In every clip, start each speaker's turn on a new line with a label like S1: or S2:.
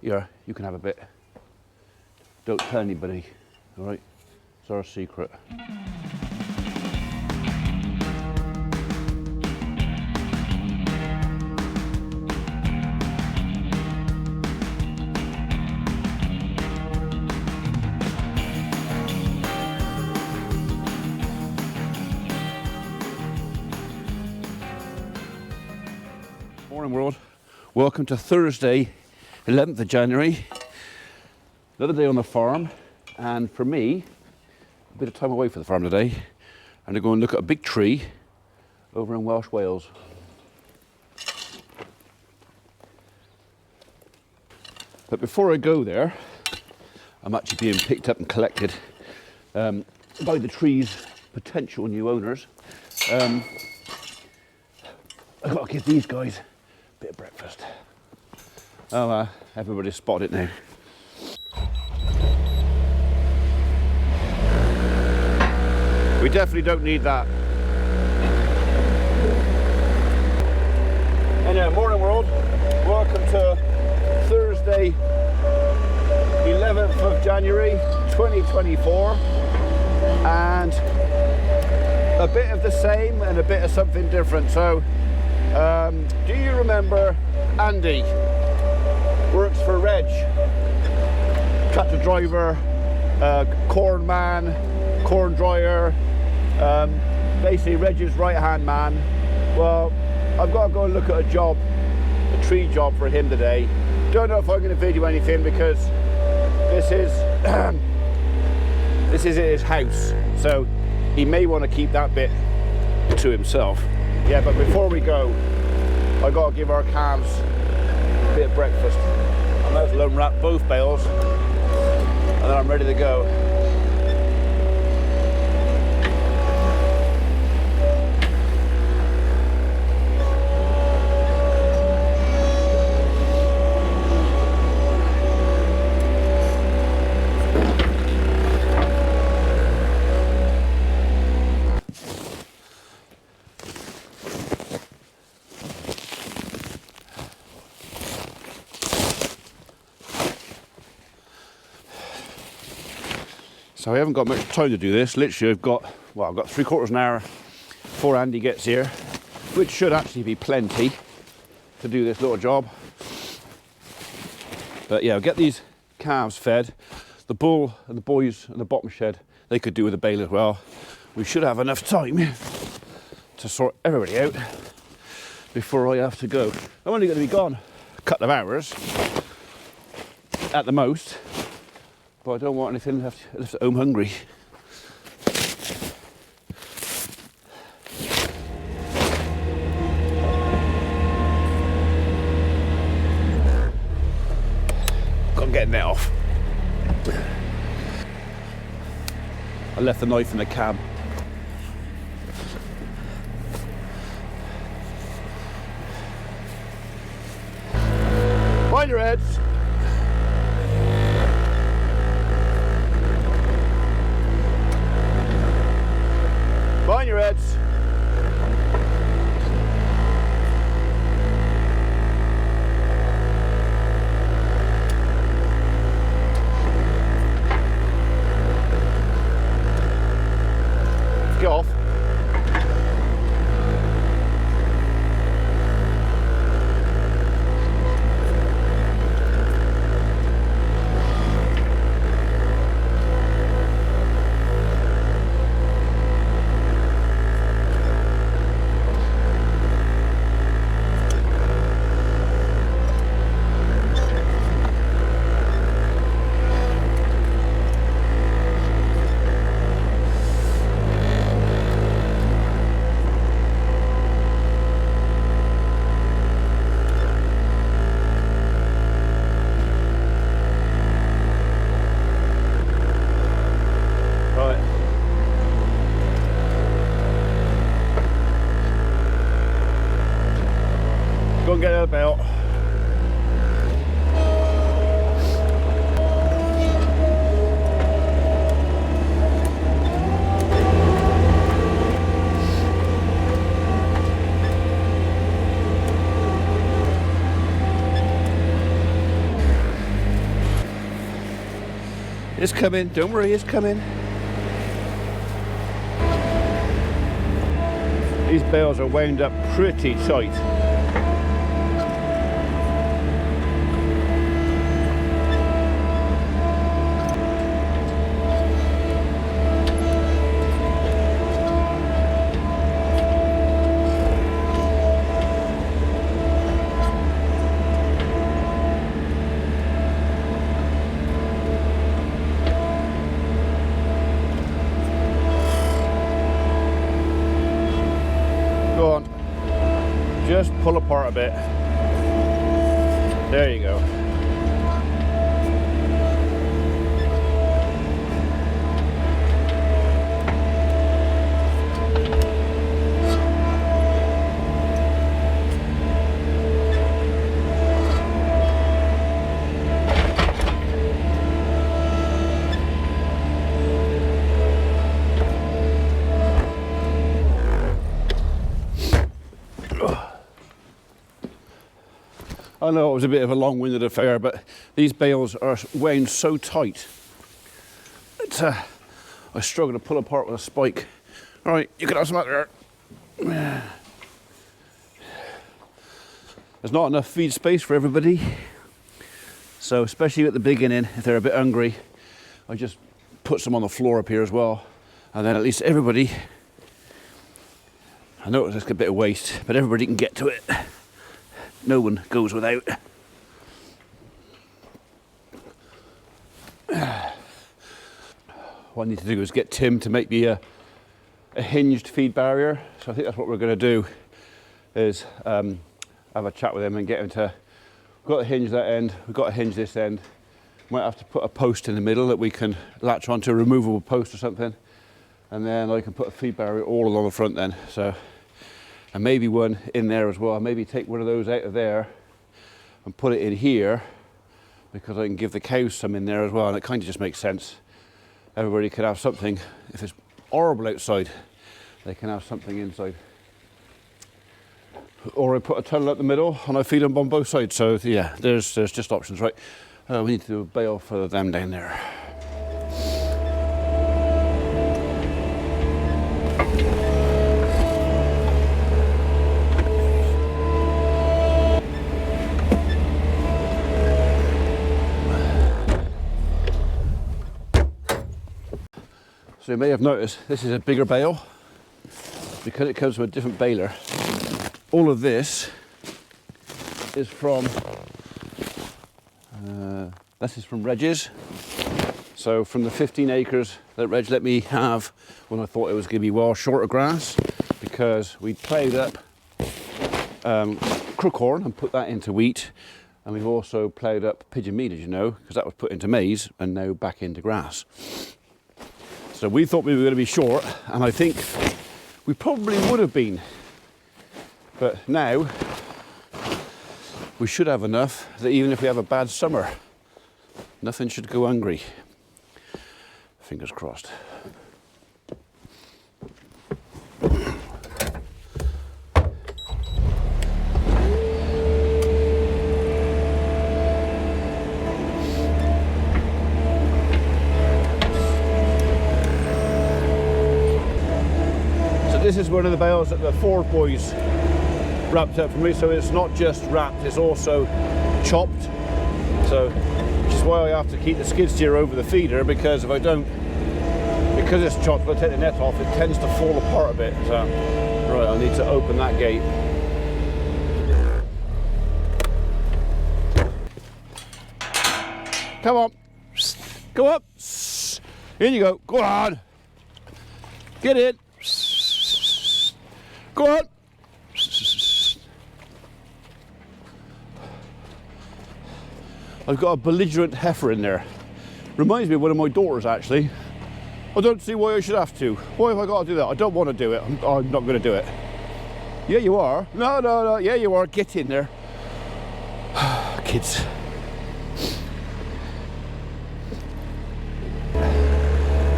S1: Here, you can have a bit. Don't tell anybody, all right? It's our secret. Morning world, welcome to Thursday, 11th of January. Another day on the farm, and for me, a bit of time away from the farm today, and to go and look at a big tree over in Welsh Wales. But before I go there, I'm actually being picked up and collected by the tree's potential new owners. I've got to give these guys a bit of breakfast. Oh, everybody's spotted it now. We definitely don't need that. Anyway, morning world. Welcome to Thursday, 11th of January, 2024. And a bit of the same and a bit of something different. So, do you remember Andy? Works for Reg. Tractor driver, corn man, corn dryer. Basically Reg's right-hand man. Well, I've got to go and look at a job, a tree job for him today. Don't know if I'm going to video anything because this is this is at his house, so he may want to keep that bit to himself. Yeah, but before we go, I got to give our calves a bit of breakfast. I might as well unwrap both bales, and then I'm ready to go. So I haven't got much time to do this. Literally I've got 3/4 an hour before Andy gets here, which should actually be plenty to do this little job. But yeah, I'll get these calves fed. The bull and the boys in the bottom shed, they could do with a bale as well. We should have enough time to sort everybody out before I have to go. I'm only going to be gone a couple of hours at the most. But I don't want anything left at home hungry. Got to get that off. I left the knife in the cab. Mind your heads. Mind your heads. Get off. Go and get her belt. It's coming, don't worry, it's coming. These bales are wound up pretty tight. Go on, just pull apart a bit. There you go. I know it was a bit of a long-winded affair, but these bales are wound so tight that I struggle to pull apart with a spike. All right, you can have some out there. There's not enough feed space for everybody, so especially at the beginning, if they're a bit hungry, I just put some on the floor up here as well, and then at least everybody, I know it's a bit of waste, but everybody can get to it. No one goes without. What I need to do is get Tim to make me a hinged feed barrier. So I think that's what we're going to do, is have a chat with him and get him to, we've got to hinge that end, we've got to hinge this end. Might have to put a post in the middle that we can latch onto, a removable post or something. And then I can put a feed barrier all along the front then. So, and maybe one in there as well. Maybe take one of those out of there and put it in here, because I can give the cows some in there as well, and it kind of just makes sense. Everybody can have something. If it's horrible outside, they can have something inside. Or I put a tunnel up the middle and I feed them on both sides. So yeah, there's just options, right? We need to do a bale for them down there. So you may have noticed this is a bigger bale because it comes with a different baler. All of this is from Reg's. So from the 15 acres that Reg let me have when I thought it was going to be well short of grass, because we ploughed up crookhorn and put that into wheat, and we've also ploughed up pigeon meat, as you know, because that was put into maize and now back into grass. So we thought we were going to be short, and I think we probably would have been. But now we should have enough that even if we have a bad summer, nothing should go hungry. Fingers crossed. This is one of the bales that the Ford boys wrapped up for me, so it's not just wrapped, it's also chopped. So, which is why I have to keep the skid steer over the feeder, because if I don't, because it's chopped, if I take the net off, it tends to fall apart a bit. So, right, I need to open that gate. Come on, go up, in you go, go on, get in. Go on. I've got a belligerent heifer in there. Reminds me of one of my daughters, actually. I don't see why I should have to. Why have I got to do that? I don't want to do it. I'm not going to do it. Yeah, you are. No. Yeah, you are. Get in there. Kids.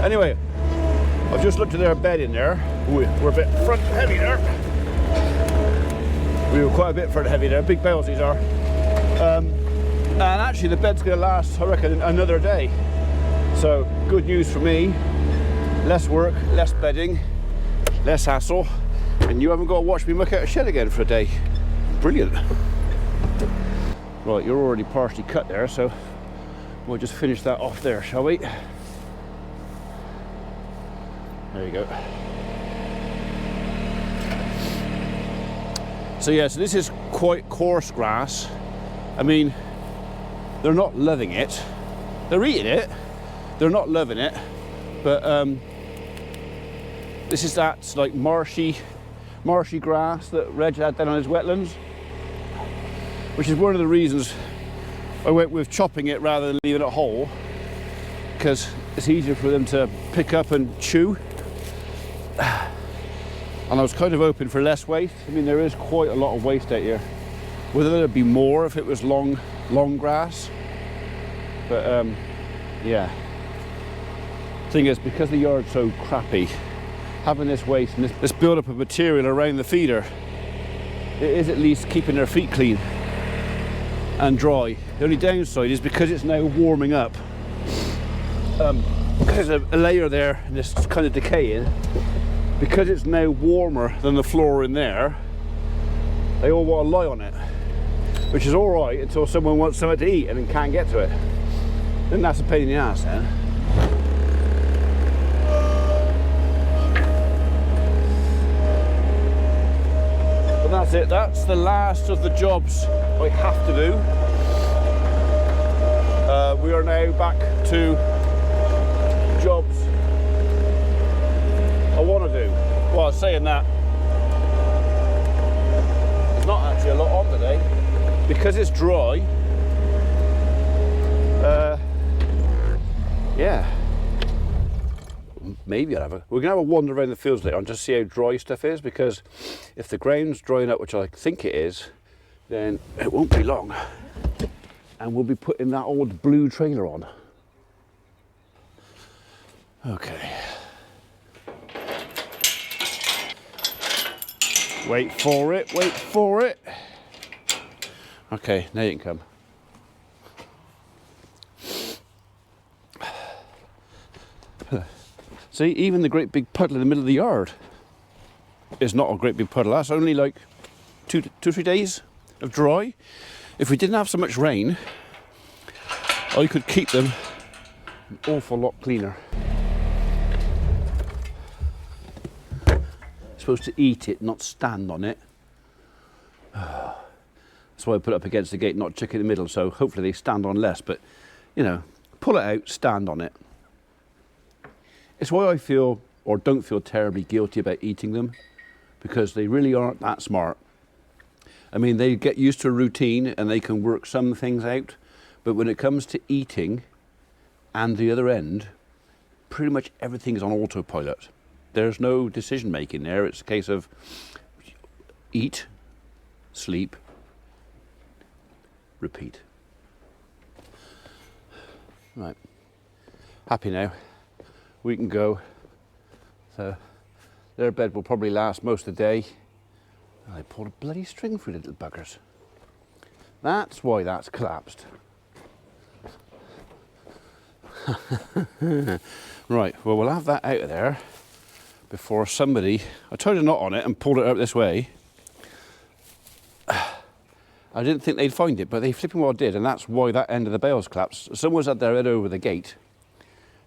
S1: Anyway, I've just looked at their bed in there. Ooh, we're a bit front heavy there. We were quite a bit front heavy there. Big bales these are. And actually the bed's going to last, I reckon, another day. So good news for me, less work, less bedding, less hassle, and you haven't got to watch me muck out a shed again for a day. Brilliant. Right, you're already partially cut there, so we'll just finish that off there, shall we? There you go. So yeah, so this is quite coarse grass. I mean, they're not loving it. They're eating it. They're not loving it. But this is that like marshy grass that Reg had down on his wetlands, which is one of the reasons I went with chopping it rather than leaving it whole, because it's easier for them to pick up and chew. And I was kind of hoping for less waste. I mean, there is quite a lot of waste out here. Whether there'd be more if it was long grass, but yeah. Thing is, because the yard's so crappy, having this waste and this build up of material around the feeder, it is at least keeping their feet clean and dry. The only downside is because it's now warming up, there's a layer there and it's kind of decaying. Because it's now warmer than the floor in there, they all want to lie on it, which is all right until someone wants something to eat and then can't get to it. Then that's a pain in the ass then. But that's it, that's the last of the jobs I have to do. We are now back to jobs I want to do. Well, saying that, there's not actually a lot on today because it's dry. Yeah, maybe we're gonna have a wander around the fields later and just see how dry stuff is, because if the ground's drying up, which I think it is, then it won't be long and we'll be putting that old blue trailer on. Okay. Wait for it, wait for it. Okay, now you can come. See, even the great big puddle in the middle of the yard is not a great big puddle. That's only like two or 3 days of dry. If we didn't have so much rain, I could keep them an awful lot cleaner. Supposed to eat it, not stand on it. That's why I put it up against the gate, not chuck it in the middle, so hopefully they stand on less, but you know, pull it out, stand on it. It's why I feel, or don't feel terribly guilty about eating them, because they really aren't that smart. I mean, they get used to a routine and they can work some things out, but when it comes to eating and the other end, pretty much everything is on autopilot. There's no decision making there. It's a case of eat, sleep, repeat. Right, happy now. We can go. So their bed will probably last most of the day. Oh, they pulled a bloody string through, little buggers. That's why that's collapsed. Right, well, we'll have that out of there before somebody... I tied a knot on it and pulled it out this way. I didn't think they'd find it, but they flipping well did, and that's why that end of the bale's collapsed. Someone's had their head over the gate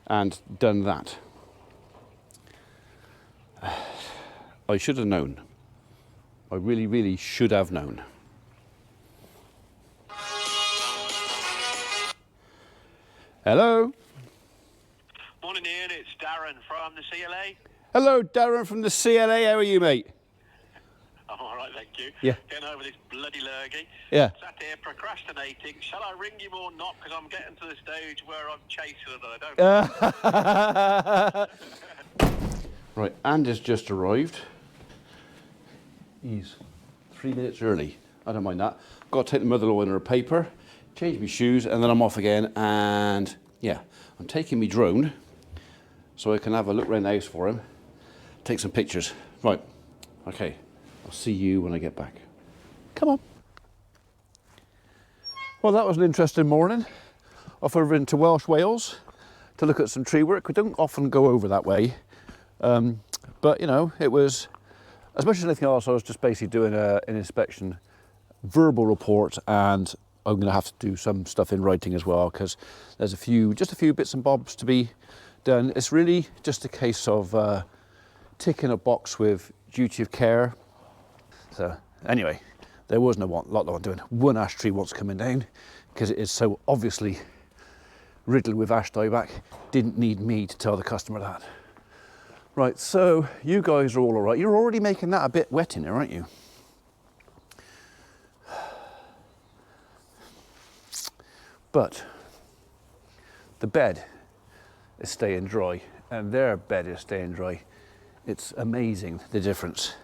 S1: and done that. I should have known. I really, really should have known. Hello?
S2: Morning, Ian. It's Darren from the CLA.
S1: Hello, Darren from the CLA. How are you, mate?
S2: I'm all right, thank you.
S1: Yeah.
S2: Getting over this bloody lurgy.
S1: Yeah.
S2: Sat here procrastinating. Shall I ring you or not? Because I'm getting to the stage where I'm chasing and I don't.
S1: Right, Andy's just arrived. He's 3 minutes early. I don't mind that. Got to take the mother-in-law in her paper, change my shoes, and then I'm off again. And yeah, I'm taking my drone so I can have a look around the house for him, take some pictures. Right, okay. I'll see you when I get back. Come on. Well, that was an interesting morning. Off over into Welsh Wales. to look at some tree work. We don't often go over that way, but you know, it was, as much as anything else, I was just basically doing an inspection, verbal report, and I'm going to have to do some stuff in writing as well, because there's just a few bits and bobs to be done. It's really just a case of ticking a box with duty of care. So anyway, there wasn't a lot I'm doing. One ash tree wants coming down because it is so obviously riddled with ash dieback. Didn't need me to tell the customer that. Right, so you guys are all right. You're already making that a bit wet in there, aren't you? But the bed is staying dry and their bed is staying dry. It's amazing the difference.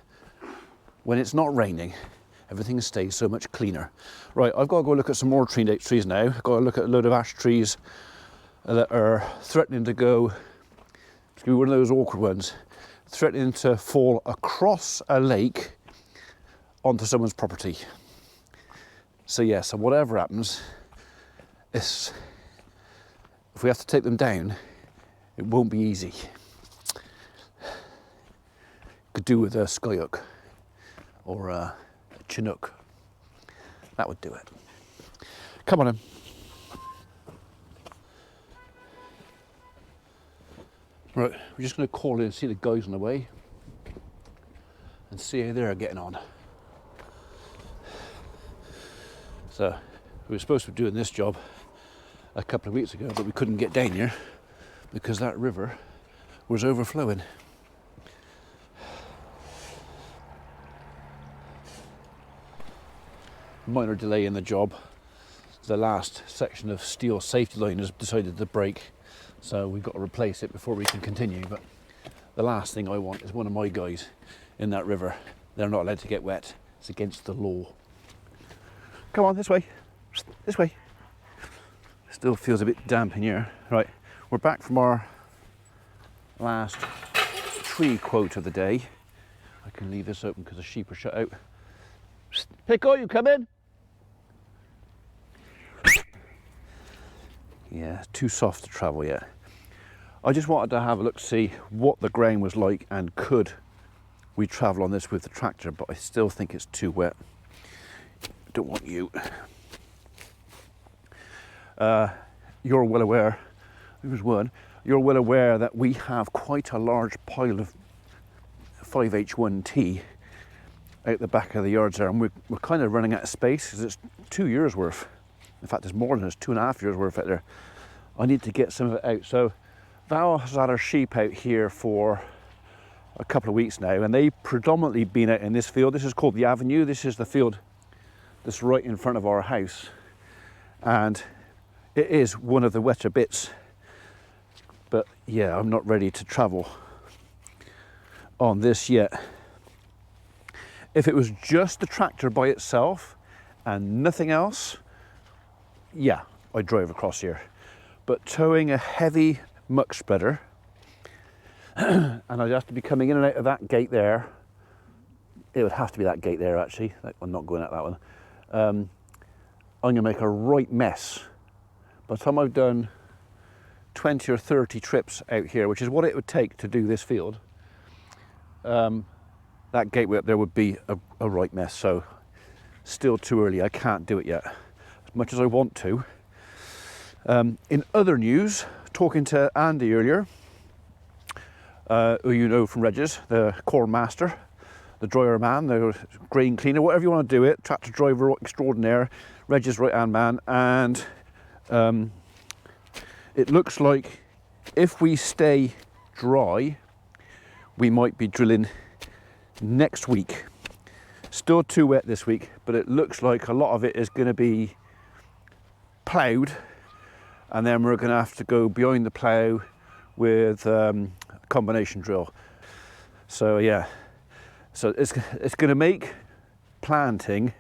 S1: When it's not raining, everything stays so much cleaner. Right, I've got to go look at some more trees now. I've got to look at a load of ash trees that are threatening to go, it's going to be one of those awkward ones, threatening to fall across a lake onto someone's property. So yeah, so whatever happens, if we have to take them down, it won't be easy. Could do with a skyhook or a chinook. That would do it. Come on in. Right, we're just going to call in and see the guys on the way and see how they're getting on. So, we were supposed to be doing this job a couple of weeks ago, but we couldn't get down here because that river was overflowing. Minor delay in the job. The last section of steel safety line has decided to break, so we've got to replace it before we can continue. But the last thing I want is one of my guys in that river. They're not allowed to get wet. It's against the law. Come on, this way. This way. Still feels a bit damp in here. Right, we're back from our last tree quote of the day. I can leave this open because the sheep are shut out. Pickle, you come in? Yeah, too soft to travel yet. I just wanted to have a look, see what the ground was like and could we travel on this with the tractor, but I still think it's too wet. Don't want you. You're well aware, there's one, you're well aware that we have quite a large pile of 5H1T out the back of the yards there, and we're kind of running out of space because it's 2 years worth. In fact, it's more than it's 2.5 years worth out there. I need to get some of it out. So Val has had her sheep out here for a couple of weeks now, and they've predominantly been out in this field. This is called the Avenue. This is the field that's right in front of our house, and it is one of the wetter bits. But yeah, I'm not ready to travel on this yet. If it was just the tractor by itself and nothing else, yeah, I'd drive across here. But towing a heavy muck spreader, and I'd have to be coming in and out of that gate there. It would have to be that gate there, actually. I'm not going out that one. I'm going to make a right mess. By the time I've done 20 or 30 trips out here, which is what it would take to do this field, that gateway up there would be a right mess. So still too early, I can't do it yet, as much as I want to. In other news, talking to Andy earlier, who you know from Regis, the corn master, the dryer man, the grain cleaner, whatever you want to do it, tractor driver extraordinaire, Regis right hand man, and it looks like if we stay dry, we might be drilling next week. Still too wet this week, but it looks like a lot of it is going to be ploughed, and then we're going to have to go behind the plough with a combination drill. So yeah, so it's going to make planting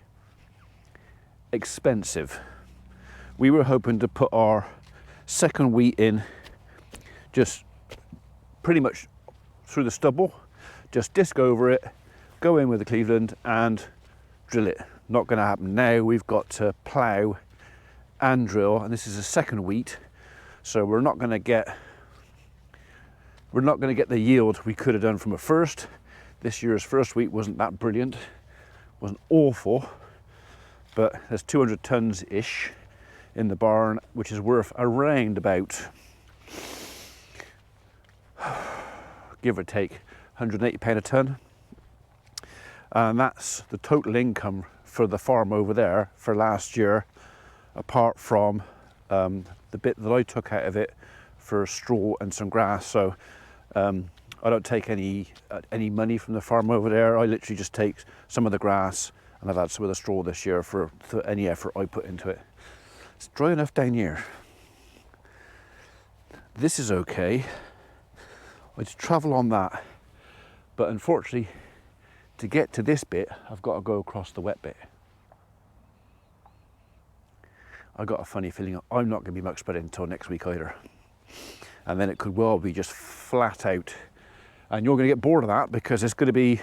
S1: expensive. We were hoping to put our second wheat in just pretty much through the stubble, just disc over it, go in with the Cleveland and drill it. Not going to happen now. We've got to plough and drill, and this is a second wheat, So we're not going to get the yield we could have done from a first. This year's first wheat wasn't that brilliant, wasn't awful, but there's 200 tons ish in the barn, which is worth around about, give or take, £180 a ton. And that's the total income for the farm over there for last year, apart from the bit that I took out of it for straw and some grass. So I don't take any money from the farm over there. I literally just take some of the grass, and I've had some of the straw this year for any effort I put into it. It's dry enough down here. This is okay. I just travel on that, but unfortunately, to get to this bit, I've got to go across the wet bit. I got a funny feeling I'm not going to be muck spreading until next week either. And then it could well be just flat out. And you're going to get bored of that, because it's going to be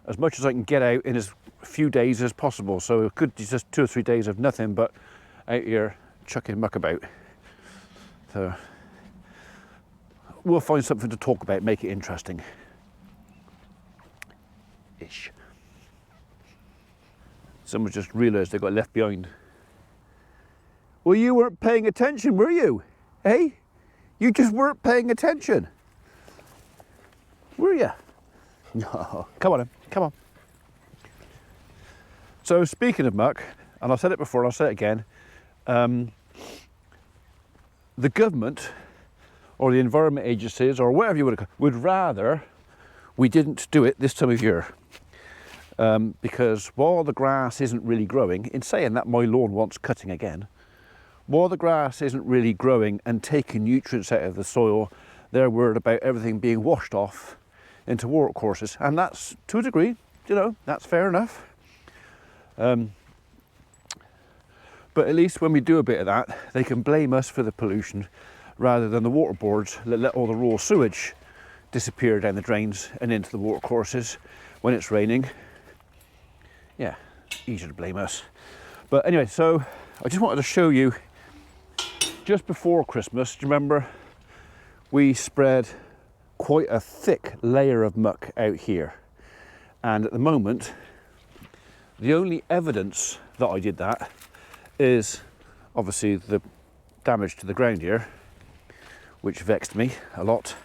S1: as much as I can get out in as few days as possible. So it could be just 2 or 3 days of nothing but out here chucking muck about. So we'll find something to talk about, make it interesting. Ish. Someone just realised they got left behind. Well, you weren't paying attention, were you? Hey? You just weren't paying attention. Were you? No. Come on then, come on. So speaking of muck, and I've said it before and I'll say it again, the government or the environment agencies or whatever you would rather we didn't do it this time of year. Because while the grass isn't really growing, in saying that my lawn wants cutting again, while the grass isn't really growing and taking nutrients out of the soil, they're worried about everything being washed off into water courses. And that's, to a degree, you know, that's fair enough. But at least when we do a bit of that, they can blame us for the pollution rather than the water boards that let all the raw sewage disappear down the drains and into the water courses when it's raining. Yeah, easier to blame us. But anyway, so I just wanted to show you, just before Christmas, do you remember we spread quite a thick layer of muck out here? And at the moment, the only evidence that I did that is obviously the damage to the ground here, which vexed me a lot.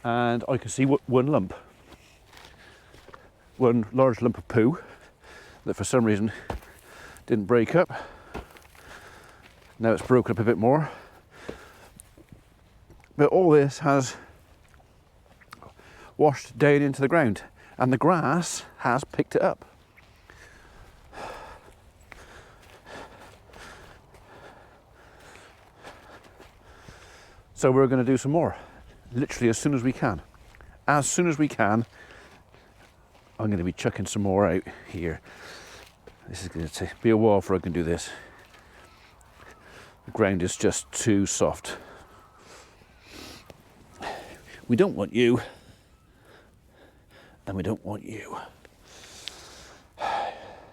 S1: And I can see one lump, one large lump of poo that for some reason didn't break up. Now it's broken up a bit more. But all this has washed down into the ground and the grass has picked it up. So we're going to do some more, literally as soon as we can. As soon as we can, I'm going to be chucking some more out here. This is going to be a while before I can do this. The ground is just too soft. We don't want you, and we don't want you.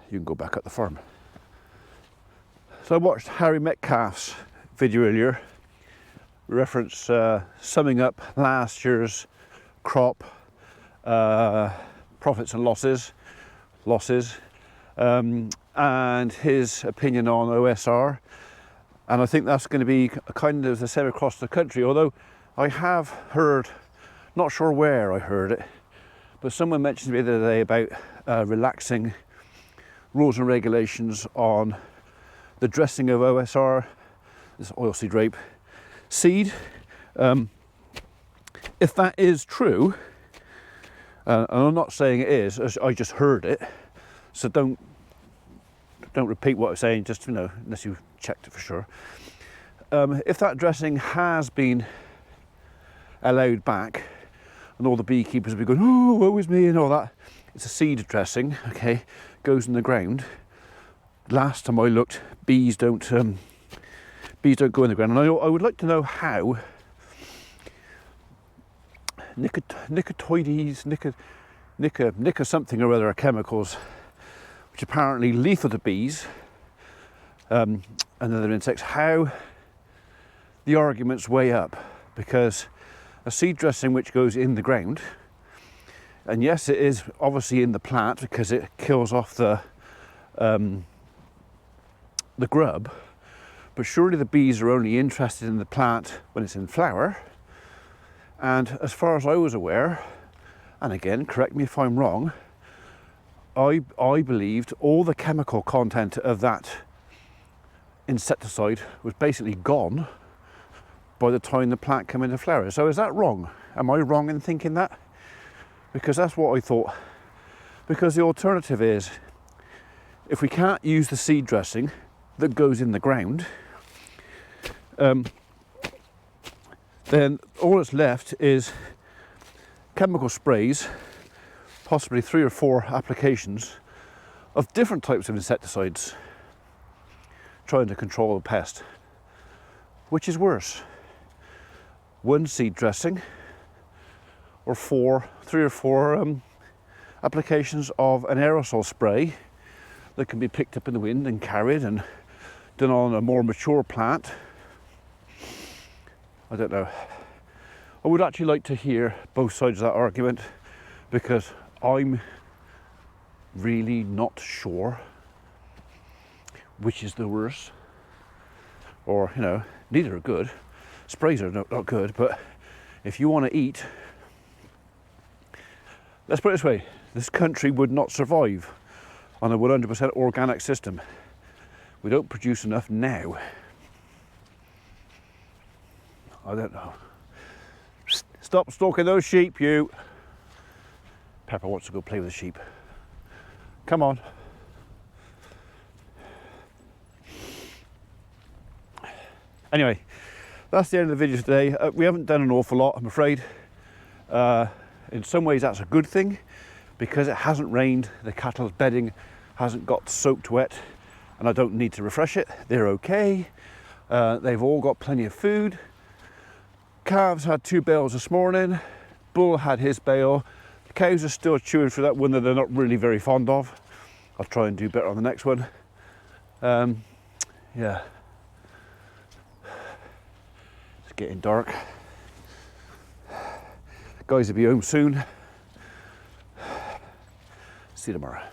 S1: You can go back up the farm. So I watched Harry Metcalf's video earlier, reference summing up last year's crop profits and losses, and his opinion on OSR. And I think that's going to be kind of the same across the country, although I have heard, not sure where I heard it, but someone mentioned to me the other day about relaxing rules and regulations on the dressing of OSR, this oilseed rape seed. If that is true, and I'm not saying it is, I just heard it, so don't repeat what I'm saying, just, you know, unless you checked it for sure. If that dressing has been allowed back, and all the beekeepers will be going, oh, woe is me, and all that, it's a seed dressing, okay, goes in the ground. Last time I looked, bees don't go in the ground, and I would like to know how nicotoides, something or other, are chemicals which apparently lethal to bees and other insects, how the arguments weigh up, because a seed dressing which goes in the ground, and yes, it is obviously in the plant because it kills off the grub, but surely the bees are only interested in the plant when it's in flower. And as far as I was aware, and again, correct me if I'm wrong, I believed all the chemical content of that insecticide was basically gone by the time the plant came into flower. So is that wrong? Am I wrong in thinking that? Because that's what I thought. Because the alternative is, if we can't use the seed dressing that goes in the ground, then all that's left is chemical sprays, possibly 3 or 4 applications of different types of insecticides, trying to control the pest. Which is worse? One seed dressing, or 3 or 4 applications of an aerosol spray that can be picked up in the wind and carried and done on a more mature plant. I don't know. I would actually like to hear both sides of that argument, because I'm really not sure which is the worst. Or, you know, neither are good. Sprays are not good, but if you want to eat, let's put it this way, this country would not survive on a 100% organic system. We don't produce enough now. I don't know. Stop stalking those sheep, you. Pepper wants to go play with the sheep. Come on. Anyway, that's the end of the video today. We haven't done an awful lot, I'm afraid. In some ways that's a good thing, because it hasn't rained, the cattle's bedding hasn't got soaked wet, and I don't need to refresh it. They're okay. They've all got plenty of food. Calves had 2 bales this morning. Bull had his bale. The cows are still chewing through that one that they're not really very fond of. I'll try and do better on the next one. Yeah. It's getting dark. Guys will be home soon. See you tomorrow.